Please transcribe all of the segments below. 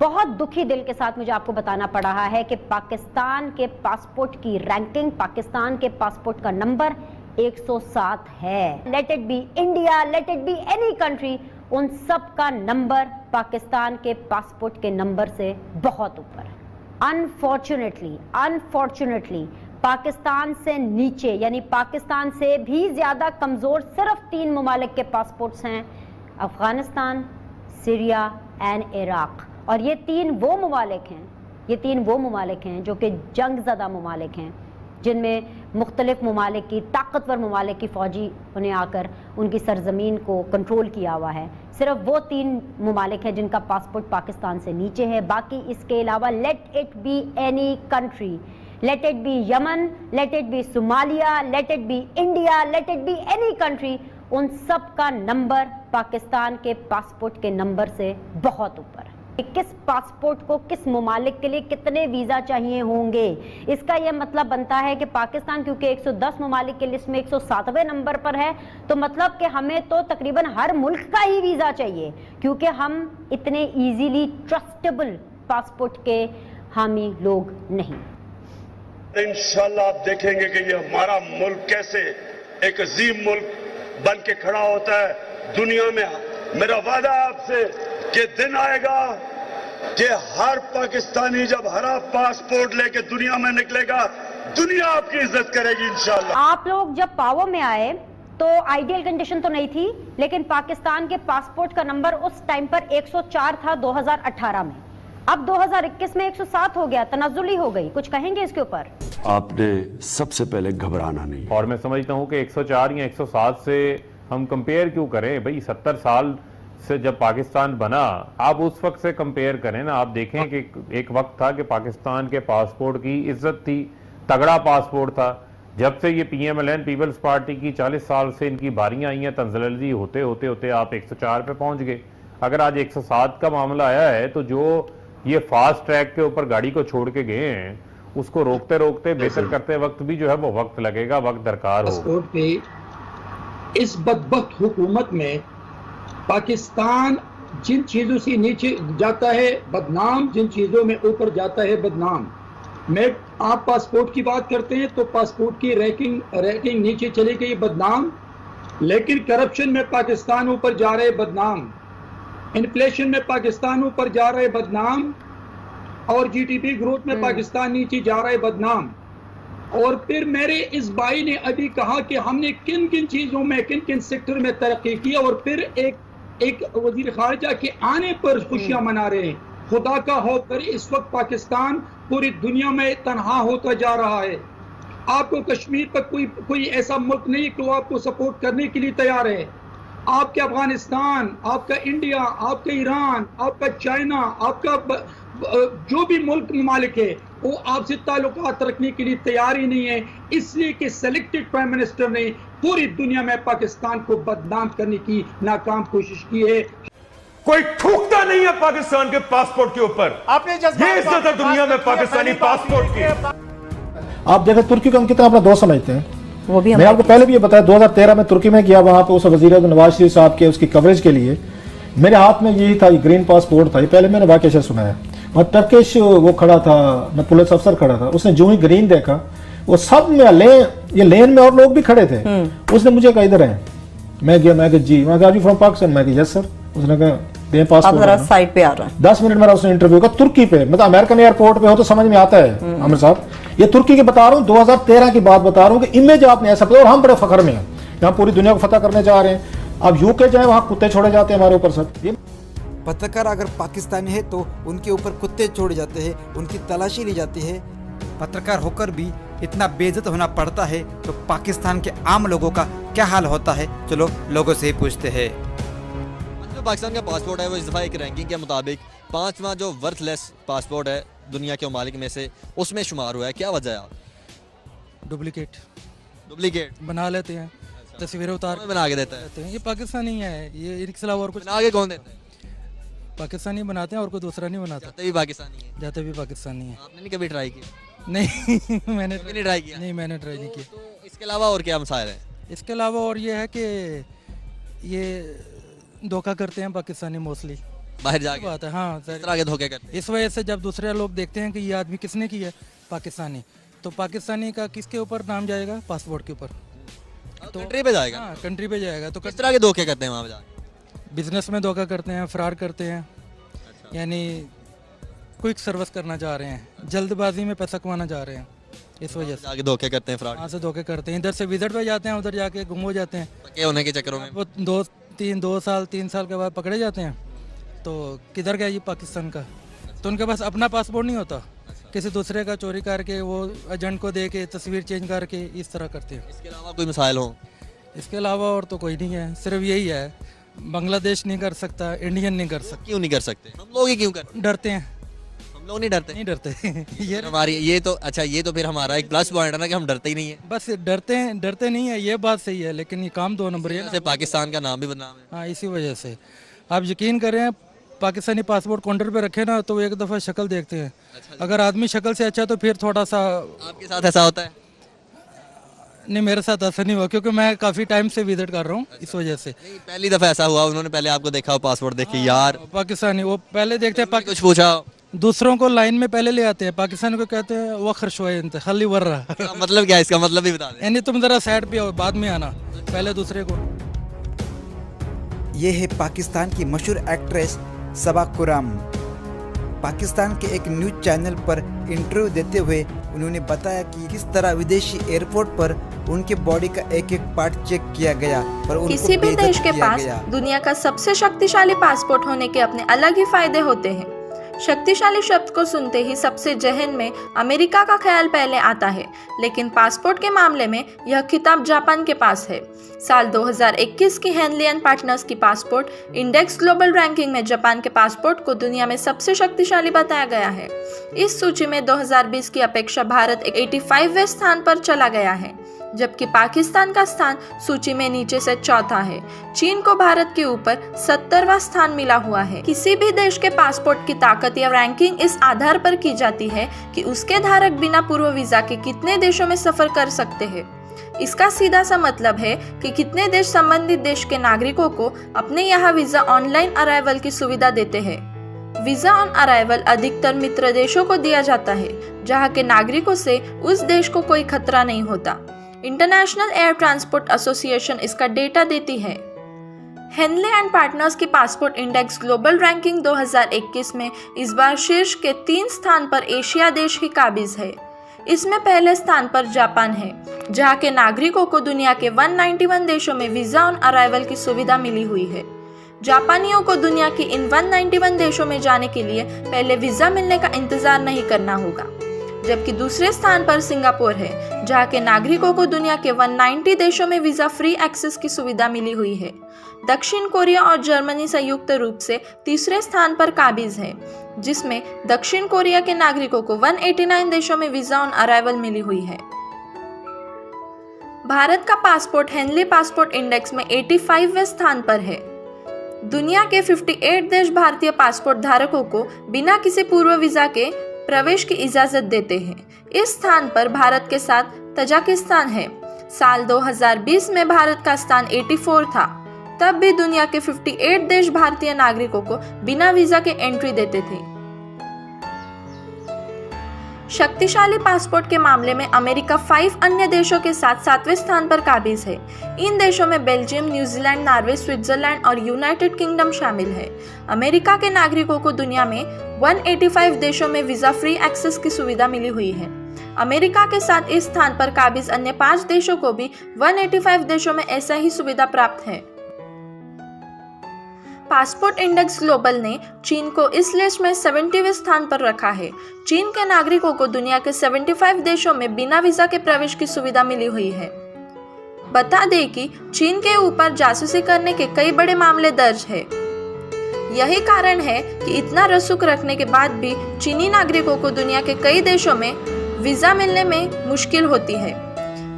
बहुत दुखी दिल के साथ मुझे आपको बताना पड़ रहा है कि पाकिस्तान के पासपोर्ट की रैंकिंग, पाकिस्तान के पासपोर्ट का नंबर 107 है। Let it be India, let it be any country, उन सब का नंबर पाकिस्तान के पासपोर्ट के नंबर से बहुत ऊपर है। अनफॉर्चुनेटली पाकिस्तान से नीचे, यानी पाकिस्तान से भी ज्यादा कमजोर सिर्फ 3 ममालिक के पासपोर्ट्स हैं, अफगानिस्तान, सीरिया एंड इराक। और ये तीन वो ममालिक हैं जो कि जंगज़दा ममालिक हैं, जिनमें मुख्तलिफ ममालिक की, ताकतवर ममालिक की फ़ौजी उन्हें आकर उनकी सरजमीन को कंट्रोल किया हुआ है। सिर्फ वो 3 ममालिक हैं जिनका पासपोर्ट पाकिस्तान से नीचे है। बाकी इसके अलावा let it be any country, let it be Yemen, let it be Somalia, let it be India, let it be any country, उन सब का नंबर पाकिस्तान के पासपोर्ट के नंबर से बहुत ऊपर है। किस पासपोर्ट को, किस ममालिक के लिए कितने वीज़ा चाहिए होंगे, इसका यह मतलब बनता है कि पाकिस्तान क्योंकि 110 ममालिक की लिस्ट में 107वें नंबर पर है, तो मतलब कि हमें तो तकरीबन हर मुल्क का ही वीज़ा चाहिए, क्योंकि हम इतने इजीली ट्रस्टेबल पासपोर्ट के हामी लोग नहीं। इंशाल्लाह आप देखेंगे कि ये हमारा मुल्क कैसे एक अजीम मुल्क बन के खड़ा होता है दुनिया में। मेरा वादा है आपसे कि दिन आएगा कि हर पाकिस्तानी जब हरा पासपोर्ट लेके दुनिया में निकलेगा, दुनिया आपकी इज्जत करेगी इंशाल्लाह। आप लोग जब पावर में आए तो आइडियल कंडीशन तो नहीं थी, लेकिन पाकिस्तान के पासपोर्ट का नंबर उस टाइम पर 104 था 2018 में। अब 2021 में 107 हो गया, तनाजुली हो गई। कुछ कहेंगे इसके ऊपर? आपने सबसे पहले घबराना नहीं। और मैं समझता हूं कि 104 या 107 से हम कंपेयर क्यों करें भाई। 70 साल से जब पाकिस्तान बना, आप उस वक्त से कंपेयर करें ना। आप देखें कि एक वक्त था कि पाकिस्तान के पासपोर्ट की इज्जत थी, तगड़ा पासपोर्ट था। जब से ये PMLN पीपल्स पार्टी की 40 साल से इनकी बारियां आई हैं, तंजलजी होते होते होते आप 104 पे पहुंच गए। अगर आज 107 का मामला आया है, तो जो ये फास्ट ट्रैक के ऊपर गाड़ी को छोड़ के गए हैं, उसको रोकते रोकते बेहतर करते वक्त भी जो है वो वक्त लगेगा, वक्त दरकार हो। पासपोर्ट पे इस बदबख्त हुकूमत में पाकिस्तान जिन चीजों से नीचे जाता है बदनाम, जिन चीजों में ऊपर जाता है बदनाम। मैं आप पासपोर्ट की बात करते हैं तो पासपोर्ट की रैंकिंग नीचे चली गई, बदनाम। लेकिन करप्शन में पाकिस्तान ऊपर जा रहे, बदनाम। इन्फ्लेशन में पाकिस्तान ऊपर जा रहे, बदनाम। और GDP ग्रोथ में पाकिस्तान नीचे जा रहा है, बदनाम। और फिर मेरे इस भाई ने अभी कहा कि हमने किन किन चीजों में, किन किन सेक्टर में तरक्की की, और फिर एक वजीर खारजा के आने पर खुशियां मना रहे हैं। खुदा का होकर इस वक्त पाकिस्तान पूरी दुनिया में तनहा होता जा रहा है। आपको कश्मीर पर कोई ऐसा मुल्क नहीं कि वो आपको सपोर्ट करने के लिए तैयार है। आपके अफगानिस्तान, आपका इंडिया, आपका ईरान, आपका चाइना, आपका जो भी मुल्क ममालिक है, वो आपसे ताल्लुकात रखने के लिए तैयार ही नहीं है, इसलिए कि सेलेक्टेड प्राइम मिनिस्टर ने पूरी दुनिया में पाकिस्तान को बदनाम करने की नाकाम कोशिश की है। कोई थूकता नहीं है पाकिस्तान के पासपोर्ट के ऊपर। आपने ये इज्जत है दुनिया में पाकिस्तानी पासपोर्ट की। आप देखें तुर्की को हम कितना अपना दोस्त समझते हैं। वो भी मैं आपको पहले भी ये बताया, 2013 में तुर्की में गया, वहां पे उस वजीर नवाज शरीफ साहब के उसकी कवरेज के लिए मेरे हाथ में यही था, ये ग्रीन पासपोर्ट था। ये पहले मैंने वाकया सुनाया। और टर्किश वो खड़ा था, न पुलिस अफसर खड़ा था, उसने जो ही ग्रीन देखा, वो सब में ये लेन में और लोग भी खड़े थे। उसने मुझे कहा इधर है, मैं गया, मैं जी, मैं कहा फ्रॉम पाकिस्तान, मैं यस सर। उसने कहा दे पासपोर्ट, साइड पे आ रहा है। 10 मिनट मेरा उसने इंटरव्यू का तुर्की पे, मतलब अमेरिकन एयरपोर्ट पे हो तो समझ में आता है आमिर साहब। ये तुर्की की बता रहा हूँ, 2013 की बात बता रहा हूँ कि इमेज आपने ऐसा, और हम बड़े फख्र में हैं, यहाँ पूरी दुनिया को फतह करने जा रहे हैं। अब यूके जाए, वहाँ कुत्ते छोड़े जाते हैं हमारे ऊपर सर। पत्रकार अगर पाकिस्तानी है तो उनके ऊपर कुत्ते छोड़े जाते हैं, उनकी तलाशी ली जाती है। पत्रकार होकर भी इतना बेइज्जत होना पड़ता है, तो पाकिस्तान के आम लोगों का क्या हाल होता है? चलो लोगों से ही पूछते हैं। जो पाकिस्तान का पासपोर्ट है वो इस दफ़ा एक रैंकिंग के मुताबिक 5वां जो वर्थलेस पासपोर्ट है दुनिया के ममालिक में से, उसमें शुमार हुआ है। क्या वजह है? डुप्लीकेट बना लेते हैं, तस्वीरें उतार बना के देता है। ये पाकिस्तानी है, ये इनके अलावा और कुछ आगे कौन देता है? पाकिस्तानी बनाते हैं और कोई दूसरा नहीं बनाता। जाते भी पाकिस्तानी है। जाते भी पाकिस्तानी है। आपने नहीं कभी ट्राई किया? नहीं मैंने नहीं ट्राई किया। नहीं, मैंने ट्राई नहीं किया। तो इसके अलावा और क्या मसाइल है? इसके अलावा और ये है कि ये धोखा करते हैं पाकिस्तानी मोस्टली। बाहर जाके बात है। हाँ, इस तरह के धोखे करते इस वजह से जब दूसरे लोग देखते हैं कि ये आदमी किसने किया है, पाकिस्तानी, तो पाकिस्तानी का किसके ऊपर नाम जाएगा, पासपोर्ट के ऊपर, तो कंट्री पे जाएगा। हाँ, कंट्री पे जाएगा। तो किस तरह के धोखे करते हैं वहाँ पे जाके? बिजनेस में धोखा करते हैं, फ्रॉड करते हैं, यानी क्विक सर्विस करना चाह रहे हैं, जल्दबाजी में पैसा कमाना चाह रहे हैं, इस वजह से जाके धोखे करते हैं, फ्रॉड वहाँ से धोखे करते हैं। इधर से विजिट पे जाते हैं, उधर जाके गुम हो जाते हैं, पक्के होने के चक्करों में। वो 2 साल के बाद पकड़े जाते हैं। तो किधर गया ये पाकिस्तान का? तो उनके पास अपना पासपोर्ट नहीं होता, किसी दूसरे का चोरी करके वो एजेंट को दे के तस्वीर चेंज करके इस तरह करते हैं। इसके अलावा कोई मिसाइल हो? इसके अलावा और तो कोई नहीं है, सिर्फ यही है, बांग्लादेश नहीं कर सकता, इंडियन नहीं कर सकता। क्यों नहीं कर सकते? हम लोग ही क्यों करते? डरते हैं। हम लोग नहीं डरते? नहीं डरते ये हमारी ये तो अच्छा, ये तो फिर हमारा एक प्लस पॉइंट है ना कि हम डरते ही नहीं है। बस डरते नहीं है, ये बात सही है, लेकिन ये काम 2 नंबर है जैसे पाकिस्तान का नाम भी बदनाम है। हाँ, इसी वजह से आप यकीन करें, पाकिस्तानी पासपोर्ट काउंटर पे रखे ना, तो वो एक दफ़ा शक्ल देखते हैं। अगर आदमी शक्ल से अच्छा तो फिर थोड़ा सा। आपके साथ ऐसा होता है? नहीं, मेरे साथ ऐसा नहीं हुआ, क्योंकि मैं काफ़ी टाइम से विजिट कर रहा हूँ, इस वजह से। नहीं, पहली दफ़ा ऐसा हुआ, उन्होंने पहले आपको देखा हो, पासपोर्ट देखे, यार पाकिस्तानी वो पहले देखते हैं, कुछ पूछा, दूसरों को लाइन में पहले ले आते हैं, पाकिस्तानी को कहते हैं वो खरशवाई खाली वर रहा। मतलब क्या है इसका मतलब भी बता दें। यानी तुम जरा साइड पे आओ, बाद में आना, पहले दूसरे को। ये है पाकिस्तान की मशहूर एक्ट्रेस सबा कुराम। पाकिस्तान के एक न्यूज़ चैनल पर इंटरव्यू देते हुए उन्होंने बताया कि किस तरह विदेशी एयरपोर्ट पर उनके बॉडी का एक एक पार्ट चेक किया गया और उनको किसी भी बेइज्जत देश के किया पास गया। दुनिया का सबसे शक्तिशाली पासपोर्ट होने के अपने अलग ही फायदे होते हैं। शक्तिशाली शब्द को सुनते ही सबसे जहन में अमेरिका का ख्याल पहले आता है, लेकिन पासपोर्ट के मामले में यह खिताब जापान के पास है। साल 2021 की हेनली एंड पार्टनर्स की पासपोर्ट इंडेक्स ग्लोबल रैंकिंग में जापान के पासपोर्ट को दुनिया में सबसे शक्तिशाली बताया गया है। इस सूची में 2020 की अपेक्षा भारत 85वें स्थान पर चला गया है, जबकि पाकिस्तान का स्थान सूची में नीचे से चौथा है। चीन को भारत के ऊपर 70वां स्थान मिला हुआ है। किसी भी देश के पासपोर्ट की ताकत या रैंकिंग इस आधार पर की जाती है कि उसके धारक बिना पूर्व वीजा के कितने देशों में सफर कर सकते हैं। इसका सीधा सा मतलब है कि कितने देश संबंधित देश के नागरिकों को अपने यहाँ वीजा ऑनलाइन अराइवल की सुविधा देते हैं। वीजा ऑन अराइवल अधिकतर मित्र देशों को दिया जाता है, जहाँ के नागरिकों से उस देश को कोई खतरा नहीं होता। इंटरनेशनल एयर ट्रांसपोर्ट एसोसिएशन इसका डेटा देती है। हेनले एंड पार्टनर्स की पासपोर्ट इंडेक्स ग्लोबल रैंकिंग 2021 में इस बार शीर्ष के 3 स्थान पर एशिया देश ही काबिज है। इसमें पहले स्थान पर जापान है, जहां के नागरिकों को दुनिया के 191 देशों में वीजा ऑन अराइवल की सुविधा मिली हुई है। जापानियों को दुनिया की इन 191 देशों में जाने के लिए पहले वीजा मिलने का इंतजार नहीं करना होगा। जबकि दूसरे स्थान पर सिंगापुर है, जहां के नागरिकों को दुनिया के 190 देशों में वीजा फ्री एक्सेस की सुविधा मिली हुई है। दक्षिण कोरिया और जर्मनी संयुक्त रूप से तीसरे स्थान पर काबिज है, जिसमें दक्षिण कोरिया के नागरिकों को 189 देशों में वीजा ऑन अराइवल मिली हुई है। भारत का पासपोर्ट हेनली पासपोर्ट इंडेक्स में 85वें स्थान पर है। दुनिया के 58 देश भारतीय पासपोर्ट धारकों को बिना किसी पूर्व वीजा के प्रवेश की इजाजत देते हैं। इस स्थान पर भारत के साथ तजाकिस्तान है। साल 2020 में भारत का स्थान 84 था। तब भी दुनिया के 58 देश भारतीय नागरिकों को बिना वीजा के एंट्री देते थे। शक्तिशाली पासपोर्ट के मामले में अमेरिका 5 अन्य देशों के साथ 7वें स्थान पर काबिज है। इन देशों में बेल्जियम, न्यूजीलैंड, नॉर्वे, स्विट्जरलैंड और यूनाइटेड किंगडम शामिल है। अमेरिका के नागरिकों को दुनिया में 185 देशों में वीजा फ्री एक्सेस की सुविधा मिली हुई है। अमेरिका के साथ इस स्थान पर काबिज अन्य 5 देशों को भी 185 देशों में ऐसा ही सुविधा प्राप्त है। पासपोर्ट इंडेक्स ग्लोबल ने चीन को इस लिस्ट में 70वें स्थान पर रखा है। चीन के नागरिकों को दुनिया के 75 देशों में बिना वीजा के प्रवेश की सुविधा मिली हुई है। बता दें कि चीन के ऊपर जासूसी करने के कई बड़े मामले दर्ज है। यही कारण है कि इतना रसूख रखने के बाद भी चीनी नागरिकों को दुनिया के कई देशों में वीजा मिलने में मुश्किल होती है।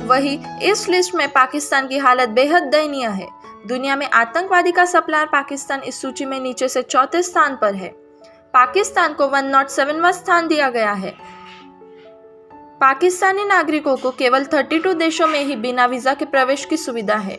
वहीं इस लिस्ट में पाकिस्तान की हालत बेहद दयनीय है। दुनिया में आतंकवादी का सप्लायर पाकिस्तान इस सूची में नीचे से 4थे स्थान पर है। पाकिस्तान को 107वां स्थान दिया गया है। पाकिस्तानी नागरिकों को केवल 32 देशों में ही बिना वीजा के प्रवेश की सुविधा है।